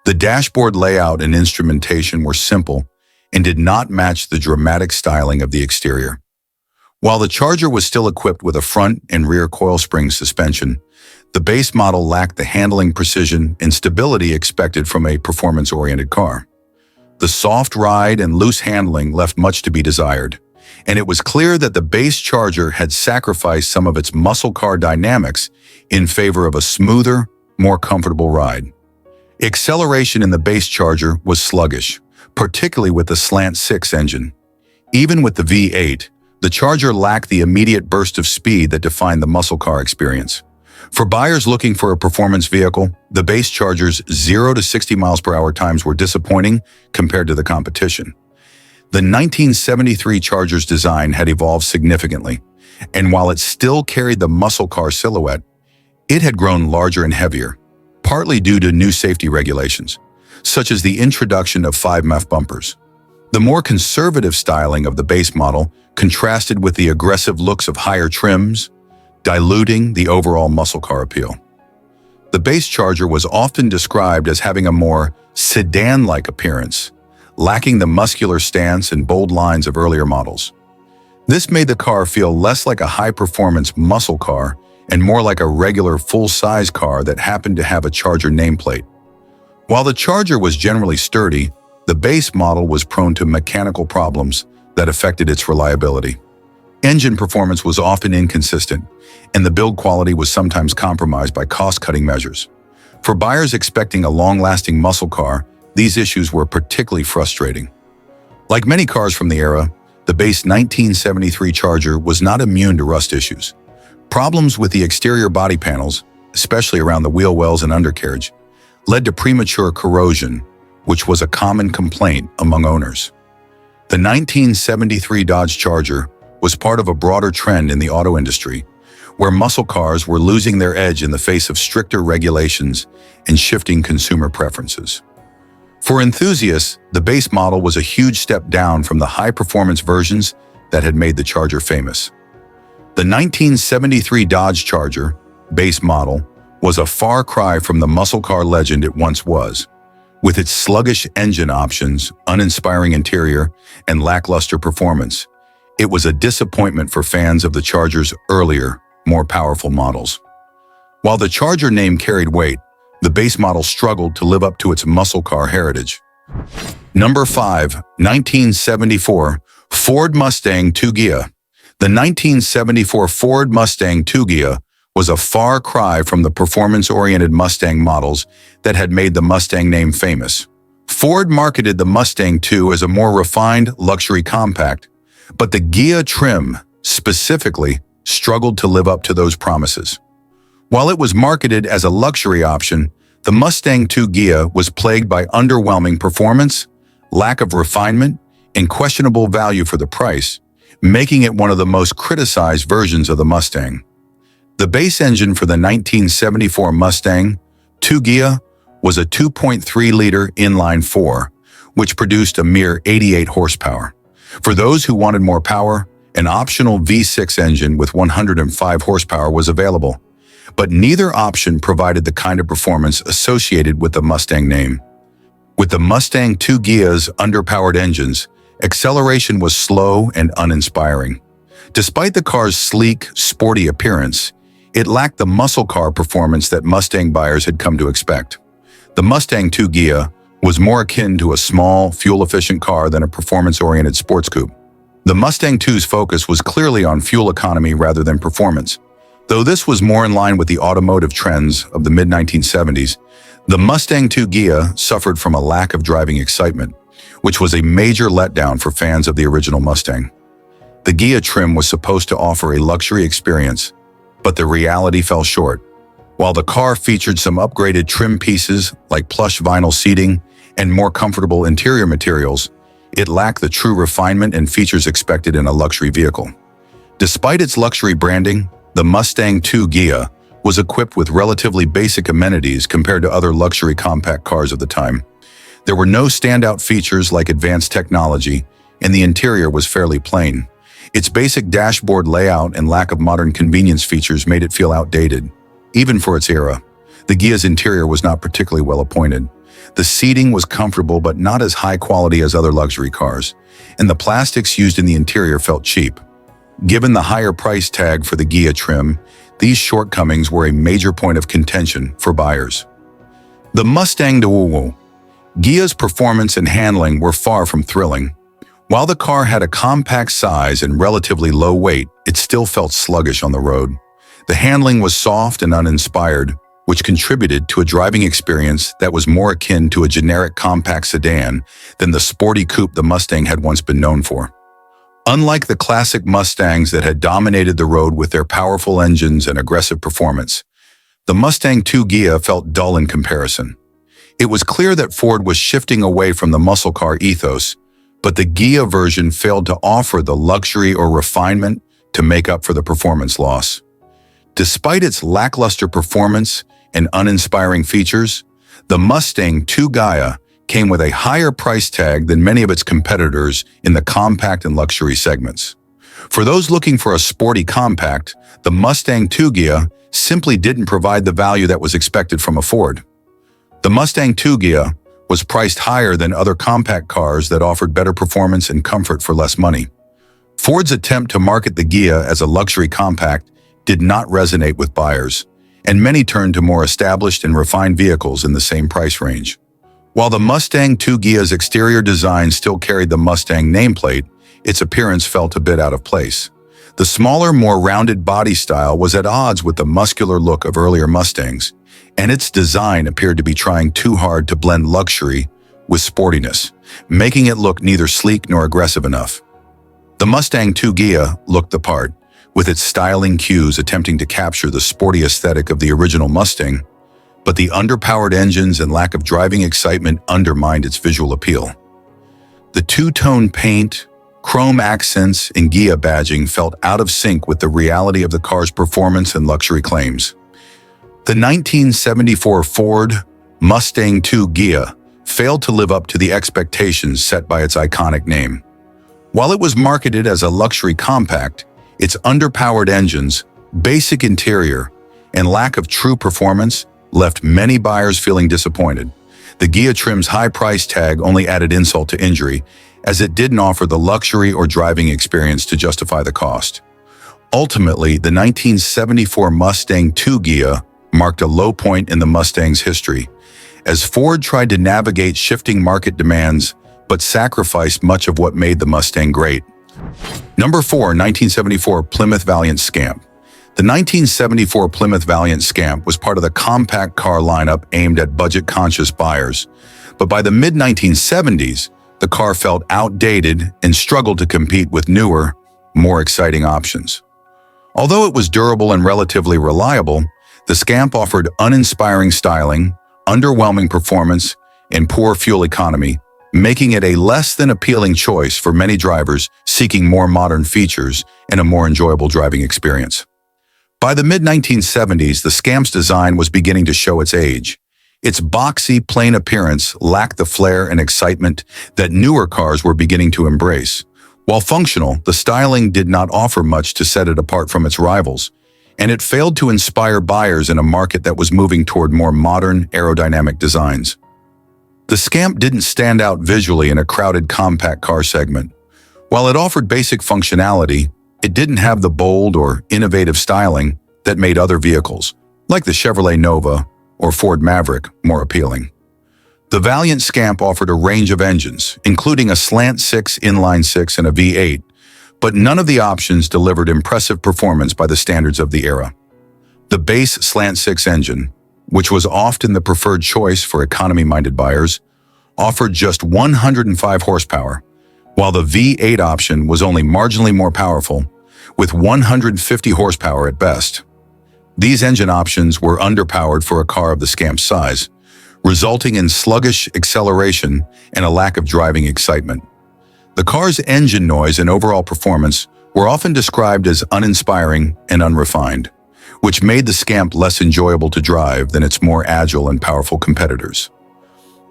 The dashboard layout and instrumentation were simple and did not match the dramatic styling of the exterior. While the Charger was still equipped with a front and rear coil spring suspension, the base model lacked the handling precision and stability expected from a performance-oriented car. The soft ride and loose handling left much to be desired, and it was clear that the base Charger had sacrificed some of its muscle car dynamics in favor of a smoother, more comfortable ride. Acceleration in the base Charger was sluggish, particularly with the slant 6 engine. Even with the V8, the Charger lacked the immediate burst of speed that defined the muscle car experience. For buyers looking for a performance vehicle, the base Charger's 0 to 60 miles per hour times were disappointing compared to the competition. The 1973 Charger's design had evolved significantly, and while it still carried the muscle car silhouette, it had grown larger and heavier, partly due to new safety regulations, such as the introduction of 5MF bumpers. The more conservative styling of the base model contrasted with the aggressive looks of higher trims, diluting the overall muscle car appeal. The base Charger was often described as having a more sedan-like appearance, lacking the muscular stance and bold lines of earlier models. This made the car feel less like a high-performance muscle car and more like a regular full-size car that happened to have a Charger nameplate. While the Charger was generally sturdy, the base model was prone to mechanical problems that affected its reliability. Engine performance was often inconsistent, and the build quality was sometimes compromised by cost-cutting measures. For buyers expecting a long-lasting muscle car, these issues were particularly frustrating. Like many cars from the era, the base 1973 Charger was not immune to rust issues. Problems with the exterior body panels, especially around the wheel wells and undercarriage, led to premature corrosion, which was a common complaint among owners. The 1973 Dodge Charger was part of a broader trend in the auto industry, where muscle cars were losing their edge in the face of stricter regulations and shifting consumer preferences. For enthusiasts, the base model was a huge step down from the high-performance versions that had made the Charger famous. The 1973 Dodge Charger, base model, was a far cry from the muscle car legend it once was. With its sluggish engine options, uninspiring interior, and lackluster performance, it was a disappointment for fans of the Charger's earlier, more powerful models. While the Charger name carried weight, the base model struggled to live up to its muscle car heritage. Number 5, 1974 Ford Mustang II Ghia. The 1974 Ford Mustang II Ghia was a far cry from the performance-oriented Mustang models that had made the Mustang name famous. Ford marketed the Mustang II as a more refined luxury compact, but the Ghia trim, specifically, struggled to live up to those promises. While it was marketed as a luxury option, the Mustang II Ghia was plagued by underwhelming performance, lack of refinement, and questionable value for the price, making it one of the most criticized versions of the Mustang. The base engine for the 1974 Mustang II Ghia was a 2.3-liter inline-4, which produced a mere 88 horsepower. For those who wanted more power, an optional V6 engine with 105 horsepower was available, but neither option provided the kind of performance associated with the Mustang name. With the Mustang II Ghia's underpowered engines, acceleration was slow and uninspiring. Despite the car's sleek, sporty appearance, it lacked the muscle car performance that Mustang buyers had come to expect. The Mustang II Ghia was more akin to a small, fuel-efficient car than a performance-oriented sports coupe. The Mustang II's focus was clearly on fuel economy rather than performance. Though this was more in line with the automotive trends of the mid-1970s, the Mustang II Ghia suffered from a lack of driving excitement, which was a major letdown for fans of the original Mustang. The Ghia trim was supposed to offer a luxury experience, But the reality fell short. While the car featured some upgraded trim pieces like plush vinyl seating and more comfortable interior materials, it lacked the true refinement and features expected in a luxury vehicle. Despite its luxury branding, the Mustang II Ghia was equipped with relatively basic amenities compared to other luxury compact cars of the time. There were no standout features like advanced technology, and the interior was fairly plain. Its basic dashboard layout and lack of modern convenience features made it feel outdated. Even for its era, the Ghia's interior was not particularly well appointed. The seating was comfortable but not as high quality as other luxury cars, and the plastics used in the interior felt cheap. Given the higher price tag for the Ghia trim, these shortcomings were a major point of contention for buyers. The Mustang II Ghia's performance and handling were far from thrilling. While the car had a compact size and relatively low weight, it still felt sluggish on the road. The handling was soft and uninspired, which contributed to a driving experience that was more akin to a generic compact sedan than the sporty coupe the Mustang had once been known for. Unlike the classic Mustangs that had dominated the road with their powerful engines and aggressive performance, the Mustang II Ghia felt dull in comparison. It was clear that Ford was shifting away from the muscle car ethos, but the Ghia version failed to offer the luxury or refinement to make up for the performance loss. Despite its lackluster performance and uninspiring features, the Mustang II Ghia came with a higher price tag than many of its competitors in the compact and luxury segments. For those looking for a sporty compact, the Mustang II Ghia simply didn't provide the value that was expected from a Ford. The Mustang II Ghia was priced higher than other compact cars that offered better performance and comfort for less money. Ford's attempt to market the Ghia as a luxury compact did not resonate with buyers, and many turned to more established and refined vehicles in the same price range. While the Mustang II Ghia's exterior design still carried the Mustang nameplate, its appearance felt a bit out of place. The smaller, more rounded body style was at odds with the muscular look of earlier Mustangs, and its design appeared to be trying too hard to blend luxury with sportiness, making it look neither sleek nor aggressive enough. The Mustang II Ghia looked the part, with its styling cues attempting to capture the sporty aesthetic of the original Mustang, but the underpowered engines and lack of driving excitement undermined its visual appeal. The two-tone paint, chrome accents, and Ghia badging felt out of sync with the reality of the car's performance and luxury claims. The 1974 Ford Mustang II Ghia failed to live up to the expectations set by its iconic name. While it was marketed as a luxury compact, its underpowered engines, basic interior, and lack of true performance left many buyers feeling disappointed. The Ghia trim's high price tag only added insult to injury, as it didn't offer the luxury or driving experience to justify the cost. Ultimately, the 1974 Mustang II Ghia marked a low point in the Mustang's history, as Ford tried to navigate shifting market demands but sacrificed much of what made the Mustang great. Number 4, 1974 Plymouth Valiant Scamp. The 1974 Plymouth Valiant Scamp was part of the compact car lineup aimed at budget-conscious buyers, but by the mid-1970s, the car felt outdated and struggled to compete with newer, more exciting options. Although it was durable and relatively reliable, the Scamp offered uninspiring styling, underwhelming performance, and poor fuel economy, making it a less than appealing choice for many drivers seeking more modern features and a more enjoyable driving experience. By the mid-1970s, the Scamp's design was beginning to show its age. Its boxy, plain appearance lacked the flair and excitement that newer cars were beginning to embrace. While functional, the styling did not offer much to set it apart from its rivals, and it failed to inspire buyers in a market that was moving toward more modern, aerodynamic designs. The Scamp didn't stand out visually in a crowded compact car segment. While it offered basic functionality, it didn't have the bold or innovative styling that made other vehicles, like the Chevrolet Nova or Ford Maverick, more appealing. The Valiant Scamp offered a range of engines, including a slant-six, inline-six, and a V8, but none of the options delivered impressive performance by the standards of the era. The base slant-six engine, which was often the preferred choice for economy-minded buyers, offered just 105 horsepower, while the V8 option was only marginally more powerful, with 150 horsepower at best. These engine options were underpowered for a car of the Scamp's size, resulting in sluggish acceleration and a lack of driving excitement. The car's engine noise and overall performance were often described as uninspiring and unrefined, which made the Scamp less enjoyable to drive than its more agile and powerful competitors.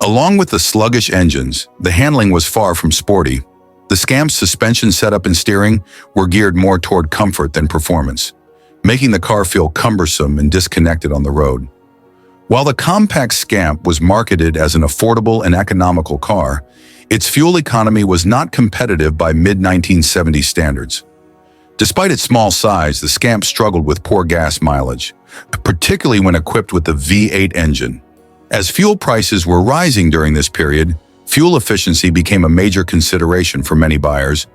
Along with the sluggish engines, the handling was far from sporty. The Scamp's suspension setup and steering were geared more toward comfort than performance, making the car feel cumbersome and disconnected on the road. While the compact Scamp was marketed as an affordable and economical car, its fuel economy was not competitive by mid-1970s standards. Despite its small size, the Scamp struggled with poor gas mileage, particularly when equipped with the V8 engine. As fuel prices were rising during this period, fuel efficiency became a major consideration for many buyers,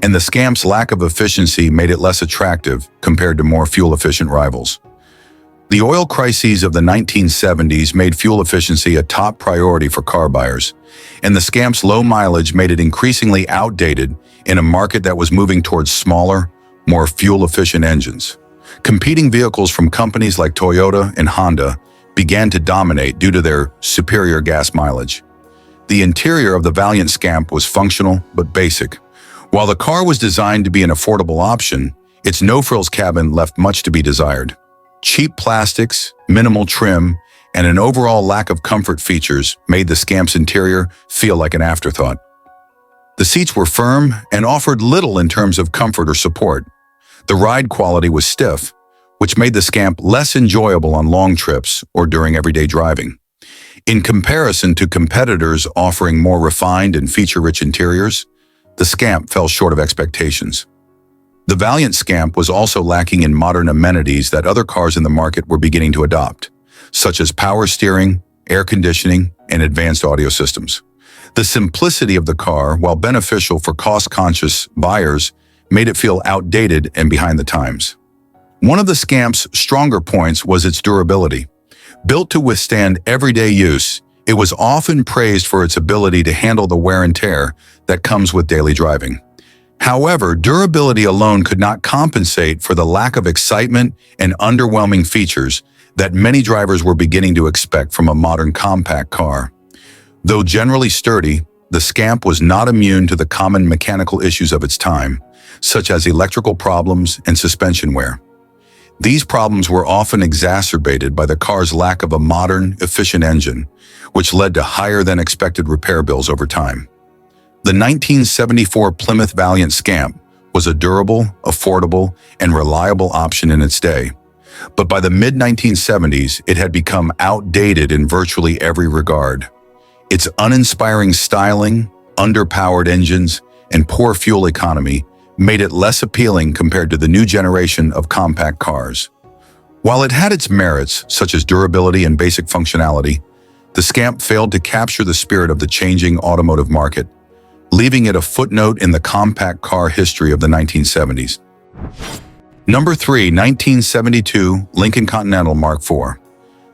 and the Scamp's lack of efficiency made it less attractive compared to more fuel-efficient rivals. The oil crises of the 1970s made fuel efficiency a top priority for car buyers, and the Scamp's low mileage made it increasingly outdated in a market that was moving towards smaller, more fuel-efficient engines. Competing vehicles from companies like Toyota and Honda began to dominate due to their superior gas mileage. The interior of the Valiant Scamp was functional but basic. While the car was designed to be an affordable option, its no-frills cabin left much to be desired. Cheap plastics, minimal trim, and an overall lack of comfort features made the Scamp's interior feel like an afterthought. The seats were firm and offered little in terms of comfort or support. The ride quality was stiff, which made the Scamp less enjoyable on long trips or during everyday driving. In comparison to competitors offering more refined and feature-rich interiors, the Scamp fell short of expectations. The Valiant Scamp was also lacking in modern amenities that other cars in the market were beginning to adopt, such as power steering, air conditioning, and advanced audio systems. The simplicity of the car, while beneficial for cost-conscious buyers, made it feel outdated and behind the times. One of the Scamp's stronger points was its durability. Built to withstand everyday use, it was often praised for its ability to handle the wear and tear that comes with daily driving. However, durability alone could not compensate for the lack of excitement and underwhelming features that many drivers were beginning to expect from a modern compact car. Though generally sturdy, the Scamp was not immune to the common mechanical issues of its time, such as electrical problems and suspension wear. These problems were often exacerbated by the car's lack of a modern, efficient engine, which led to higher-than-expected repair bills over time. The 1974 Plymouth Valiant Scamp was a durable, affordable, and reliable option in its day. But by the mid-1970s, it had become outdated in virtually every regard. Its uninspiring styling, underpowered engines, and poor fuel economy made it less appealing compared to the new generation of compact cars. While it had its merits, such as durability and basic functionality, the Scamp failed to capture the spirit of the changing automotive market, leaving it a footnote in the compact car history of the 1970s. Number 3, 1972 Lincoln Continental Mark IV.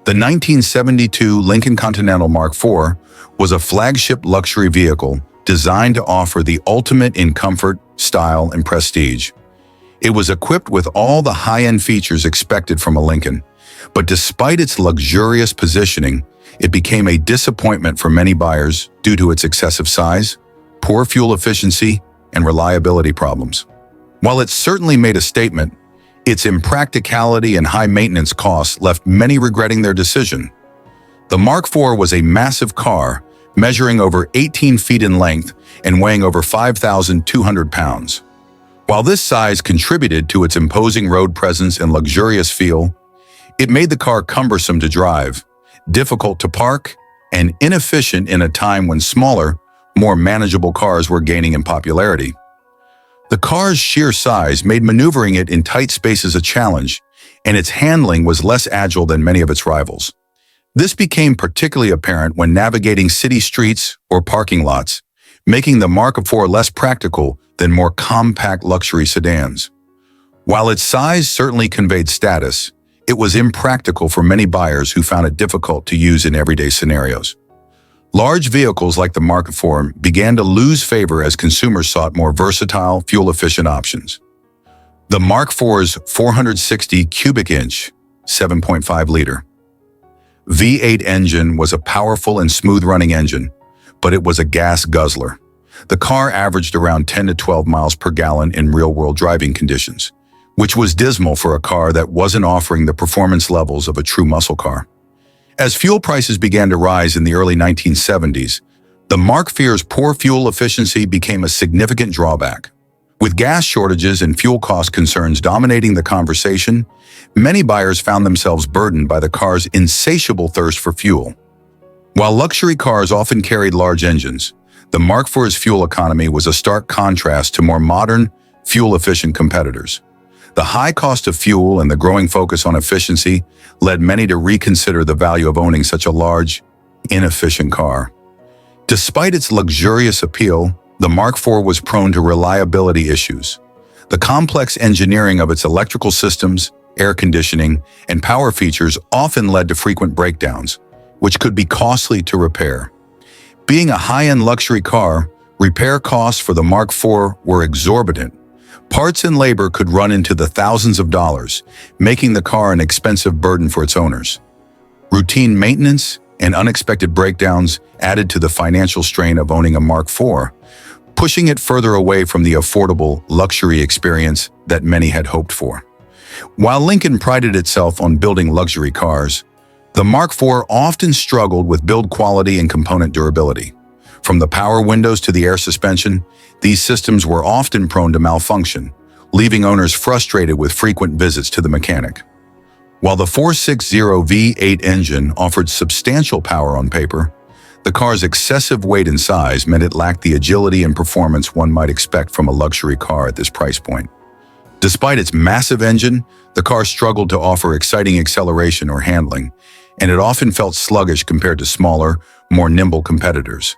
The 1972 Lincoln Continental Mark IV was a flagship luxury vehicle designed to offer the ultimate in comfort, style, and prestige. It was equipped with all the high-end features expected from a Lincoln, but despite its luxurious positioning, it became a disappointment for many buyers due to its excessive size, poor fuel efficiency, and reliability problems. While it certainly made a statement, its impracticality and high maintenance costs left many regretting their decision. The Mark IV was a massive car, measuring over 18 feet in length and weighing over 5,200 pounds. While this size contributed to its imposing road presence and luxurious feel, it made the car cumbersome to drive, difficult to park, and inefficient in a time when smaller, more manageable cars were gaining in popularity. The car's sheer size made maneuvering it in tight spaces a challenge, and its handling was less agile than many of its rivals. This became particularly apparent when navigating city streets or parking lots, making the Mark IV less practical than more compact luxury sedans. While its size certainly conveyed status, it was impractical for many buyers who found it difficult to use in everyday scenarios. Large vehicles like the Mark IV began to lose favor as consumers sought more versatile, fuel-efficient options. The Mark IV's 460 cubic inch 7.5-liter. V8 engine was a powerful and smooth-running engine, but it was a gas guzzler. The car averaged around 10 to 12 miles per gallon in real-world driving conditions, which was dismal for a car that wasn't offering the performance levels of a true muscle car. As fuel prices began to rise in the early 1970s, the Mark IV's poor fuel efficiency became a significant drawback. With gas shortages and fuel cost concerns dominating the conversation, many buyers found themselves burdened by the car's insatiable thirst for fuel. While luxury cars often carried large engines, the Mark IV's fuel economy was a stark contrast to more modern, fuel-efficient competitors. The high cost of fuel and the growing focus on efficiency led many to reconsider the value of owning such a large, inefficient car. Despite its luxurious appeal, the Mark IV was prone to reliability issues. The complex engineering of its electrical systems, air conditioning, and power features often led to frequent breakdowns, which could be costly to repair. Being a high-end luxury car, repair costs for the Mark IV were exorbitant. Parts and labor could run into the thousands of dollars, making the car an expensive burden for its owners. Routine maintenance and unexpected breakdowns added to the financial strain of owning a Mark IV, pushing it further away from the affordable luxury experience that many had hoped for. While Lincoln prided itself on building luxury cars, the Mark IV often struggled with build quality and component durability. From the power windows to the air suspension, these systems were often prone to malfunction, leaving owners frustrated with frequent visits to the mechanic. While the 460 V8 engine offered substantial power on paper, the car's excessive weight and size meant it lacked the agility and performance one might expect from a luxury car at this price point. Despite its massive engine, the car struggled to offer exciting acceleration or handling, and it often felt sluggish compared to smaller, more nimble competitors.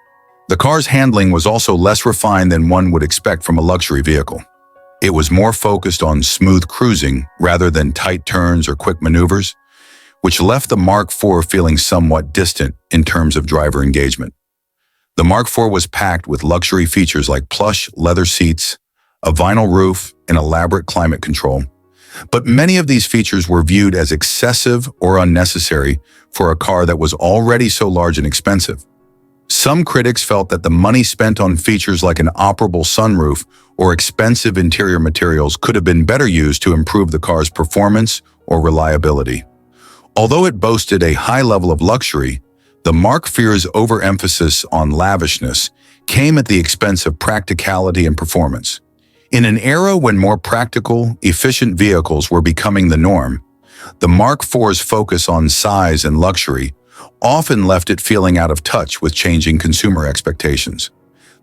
The car's handling was also less refined than one would expect from a luxury vehicle. It was more focused on smooth cruising rather than tight turns or quick maneuvers, which left the Mark IV feeling somewhat distant in terms of driver engagement. The Mark IV was packed with luxury features like plush leather seats, a vinyl roof, and elaborate climate control. But many of these features were viewed as excessive or unnecessary for a car that was already so large and expensive. Some critics felt that the money spent on features like an operable sunroof or expensive interior materials could have been better used to improve the car's performance or reliability. Although it boasted a high level of luxury, the Mark IV's overemphasis on lavishness came at the expense of practicality and performance. In an era when more practical, efficient vehicles were becoming the norm, the Mark IV's focus on size and luxury often left it feeling out of touch with changing consumer expectations.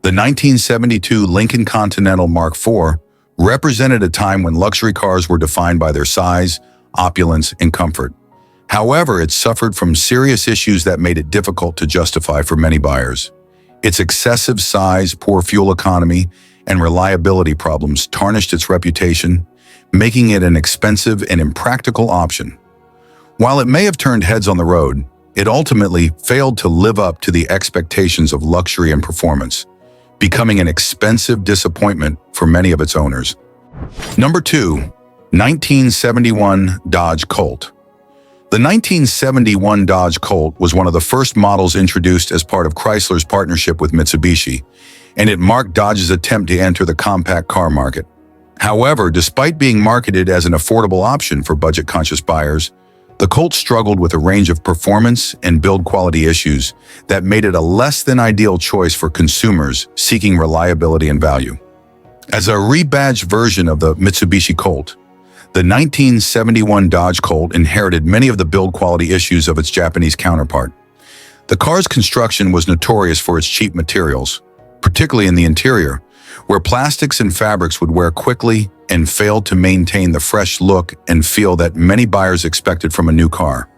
The 1972 Lincoln Continental Mark IV represented a time when luxury cars were defined by their size, opulence, and comfort. However, it suffered from serious issues that made it difficult to justify for many buyers. Its excessive size, poor fuel economy, and reliability problems tarnished its reputation, making it an expensive and impractical option. While it may have turned heads on the road, it ultimately failed to live up to the expectations of luxury and performance, becoming an expensive disappointment for many of its owners. Number 2, 1971 Dodge Colt. The 1971 Dodge Colt was one of the first models introduced as part of Chrysler's partnership with Mitsubishi, and it marked Dodge's attempt to enter the compact car market. However, despite being marketed as an affordable option for budget-conscious buyers, the Colt struggled with a range of performance and build quality issues that made it a less-than-ideal choice for consumers seeking reliability and value. As a rebadged version of the Mitsubishi Colt, the 1971 Dodge Colt inherited many of the build quality issues of its Japanese counterpart. The car's construction was notorious for its cheap materials, particularly in the interior, where plastics and fabrics would wear quickly and failed to maintain the fresh look and feel that many buyers expected from a new car.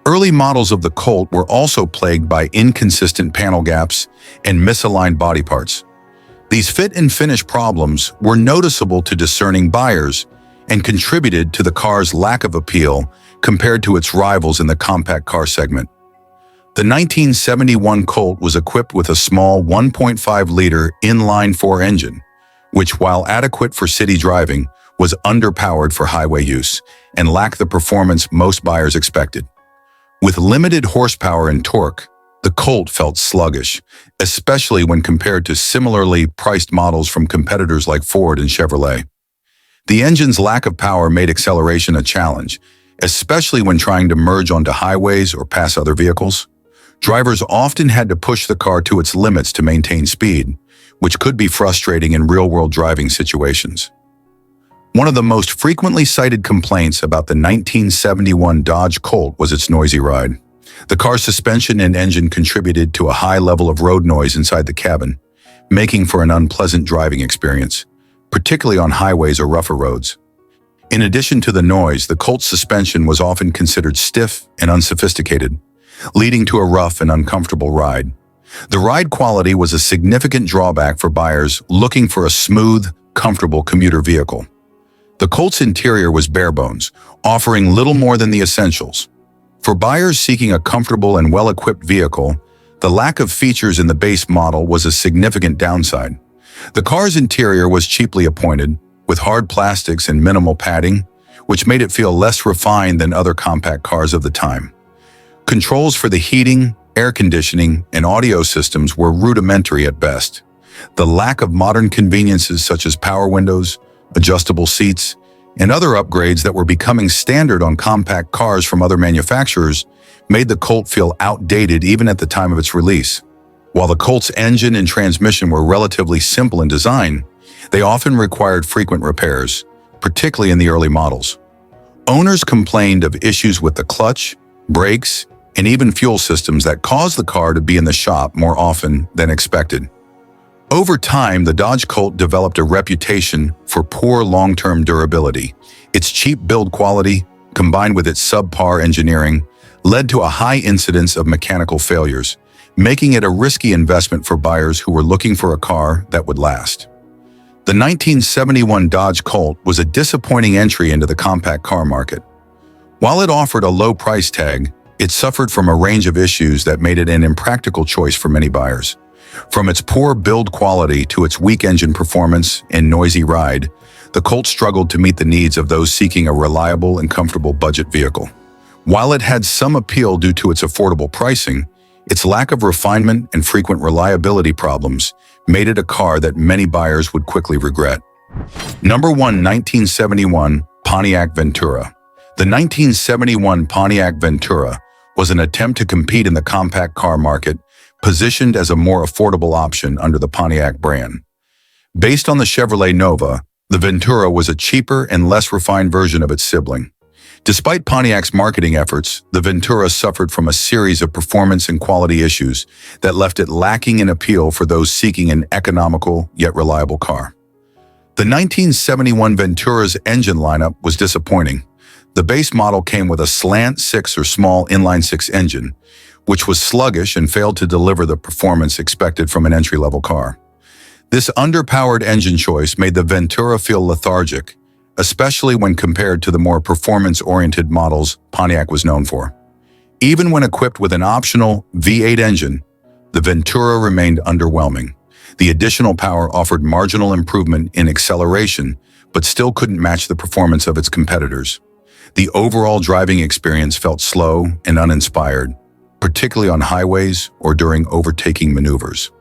Early models of the Colt were also plagued by inconsistent panel gaps and misaligned body parts. These fit and finish problems were noticeable to discerning buyers and contributed to the car's lack of appeal compared to its rivals in the compact car segment. The 1971 Colt was equipped with a small 1.5-liter inline-4 engine, which, while adequate for city driving, was underpowered for highway use and lacked the performance most buyers expected. With limited horsepower and torque, the Colt felt sluggish, especially when compared to similarly priced models from competitors like Ford and Chevrolet. The engine's lack of power made acceleration a challenge, especially when trying to merge onto highways or pass other vehicles. Drivers often had to push the car to its limits to maintain speed, which could be frustrating in real-world driving situations. One of the most frequently cited complaints about the 1971 Dodge Colt was its noisy ride. The car's suspension and engine contributed to a high level of road noise inside the cabin, making for an unpleasant driving experience, particularly on highways or rougher roads. In addition to the noise, the Colt's suspension was often considered stiff and unsophisticated, leading to a rough and uncomfortable ride. The ride quality was a significant drawback for buyers looking for a smooth, comfortable commuter vehicle. The Colt's interior was bare bones, offering little more than the essentials. For buyers seeking a comfortable and well-equipped vehicle, the lack of features in the base model was a significant downside. The car's interior was cheaply appointed, with hard plastics and minimal padding, which made it feel less refined than other compact cars of the time. Controls for the heating, air conditioning, and audio systems were rudimentary at best. The lack of modern conveniences such as power windows, adjustable seats, and other upgrades that were becoming standard on compact cars from other manufacturers made the Colt feel outdated even at the time of its release. While the Colt's engine and transmission were relatively simple in design, they often required frequent repairs, particularly in the early models. Owners complained of issues with the clutch, brakes, and even fuel systems that caused the car to be in the shop more often than expected. Over time, the Dodge Colt developed a reputation for poor long-term durability. Its cheap build quality, combined with its subpar engineering, led to a high incidence of mechanical failures, making it a risky investment for buyers who were looking for a car that would last. The 1971 Dodge Colt was a disappointing entry into the compact car market. While it offered a low price tag, it suffered from a range of issues that made it an impractical choice for many buyers. From its poor build quality to its weak engine performance and noisy ride, the Colt struggled to meet the needs of those seeking a reliable and comfortable budget vehicle. While it had some appeal due to its affordable pricing, its lack of refinement and frequent reliability problems made it a car that many buyers would quickly regret. Number 1. 1971 Pontiac Ventura. The 1971 Pontiac Ventura was an attempt to compete in the compact car market, positioned as a more affordable option under the Pontiac brand. Based on the Chevrolet Nova, the Ventura was a cheaper and less refined version of its sibling. Despite Pontiac's marketing efforts, the Ventura suffered from a series of performance and quality issues that left it lacking in appeal for those seeking an economical yet reliable car. The 1971 Ventura's engine lineup was disappointing. The base model came with a slant 6 or small inline-6 engine, which was sluggish and failed to deliver the performance expected from an entry-level car. This underpowered engine choice made the Ventura feel lethargic, especially when compared to the more performance-oriented models Pontiac was known for. Even when equipped with an optional V8 engine, the Ventura remained underwhelming. The additional power offered marginal improvement in acceleration, but still couldn't match the performance of its competitors. The overall driving experience felt slow and uninspired, particularly on highways or during overtaking maneuvers.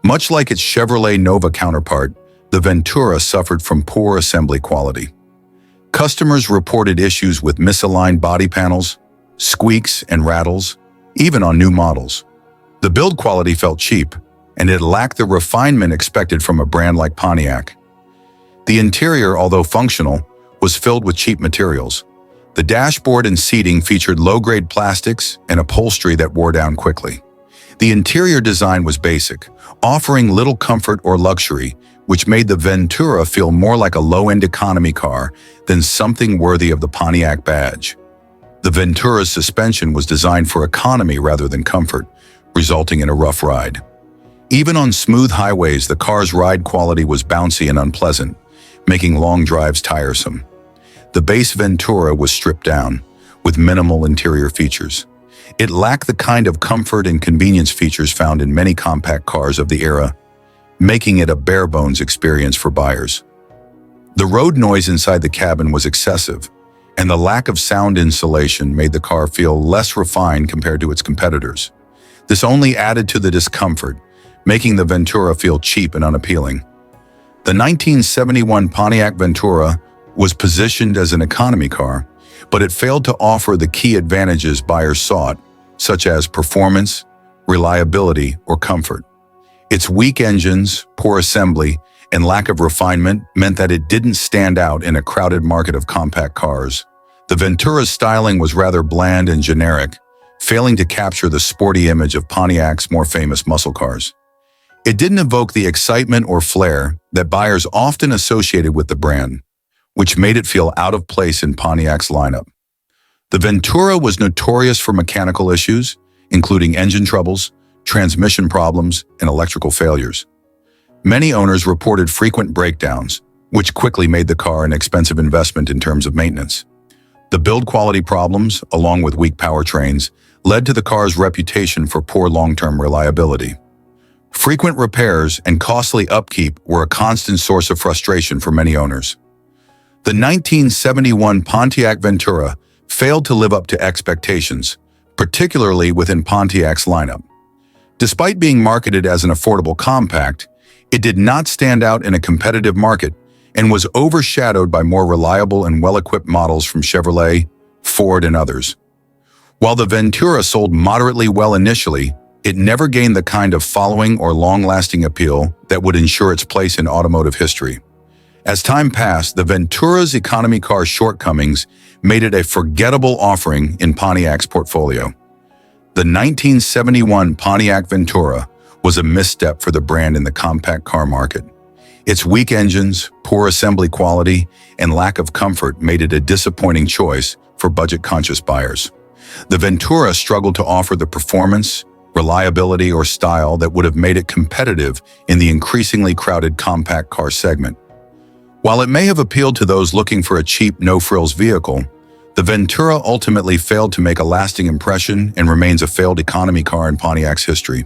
Much like its Chevrolet Nova counterpart, the Ventura suffered from poor assembly quality. Customers reported issues with misaligned body panels, squeaks and rattles, even on new models. The build quality felt cheap, and it lacked the refinement expected from a brand like Pontiac. The interior, although functional, was filled with cheap materials. The dashboard and seating featured low-grade plastics and upholstery that wore down quickly. The interior design was basic, offering little comfort or luxury, which made the Ventura feel more like a low-end economy car than something worthy of the Pontiac badge. The Ventura's suspension was designed for economy rather than comfort, resulting in a rough ride. Even on smooth highways, the car's ride quality was bouncy and unpleasant, making long drives tiresome. The base Ventura was stripped down, with minimal interior features. It lacked the kind of comfort and convenience features found in many compact cars of the era, making it a bare-bones experience for buyers. The road noise inside the cabin was excessive, and the lack of sound insulation made the car feel less refined compared to its competitors. This only added to the discomfort, making the Ventura feel cheap and unappealing. The 1971 Pontiac Ventura was positioned as an economy car, but it failed to offer the key advantages buyers sought, such as performance, reliability, or comfort. Its weak engines, poor assembly, and lack of refinement meant that it didn't stand out in a crowded market of compact cars. The Ventura's styling was rather bland and generic, failing to capture the sporty image of Pontiac's more famous muscle cars. It didn't evoke the excitement or flair that buyers often associated with the brand, which made it feel out of place in Pontiac's lineup. The Ventura was notorious for mechanical issues, including engine troubles, transmission problems, and electrical failures. Many owners reported frequent breakdowns, which quickly made the car an expensive investment in terms of maintenance. The build quality problems, along with weak powertrains, led to the car's reputation for poor long-term reliability. Frequent repairs and costly upkeep were a constant source of frustration for many owners. The 1971 Pontiac Ventura failed to live up to expectations, particularly within Pontiac's lineup. Despite being marketed as an affordable compact, it did not stand out in a competitive market and was overshadowed by more reliable and well-equipped models from Chevrolet, Ford, and others. While the Ventura sold moderately well initially, it never gained the kind of following or long-lasting appeal that would ensure its place in automotive history. As time passed, the Ventura's economy car shortcomings made it a forgettable offering in Pontiac's portfolio. The 1971 Pontiac Ventura was a misstep for the brand in the compact car market. Its weak engines, poor assembly quality, and lack of comfort made it a disappointing choice for budget-conscious buyers. The Ventura struggled to offer the performance, reliability, or style that would have made it competitive in the increasingly crowded compact car segment. While it may have appealed to those looking for a cheap, no-frills vehicle, the Ventura ultimately failed to make a lasting impression and remains a failed economy car in Pontiac's history.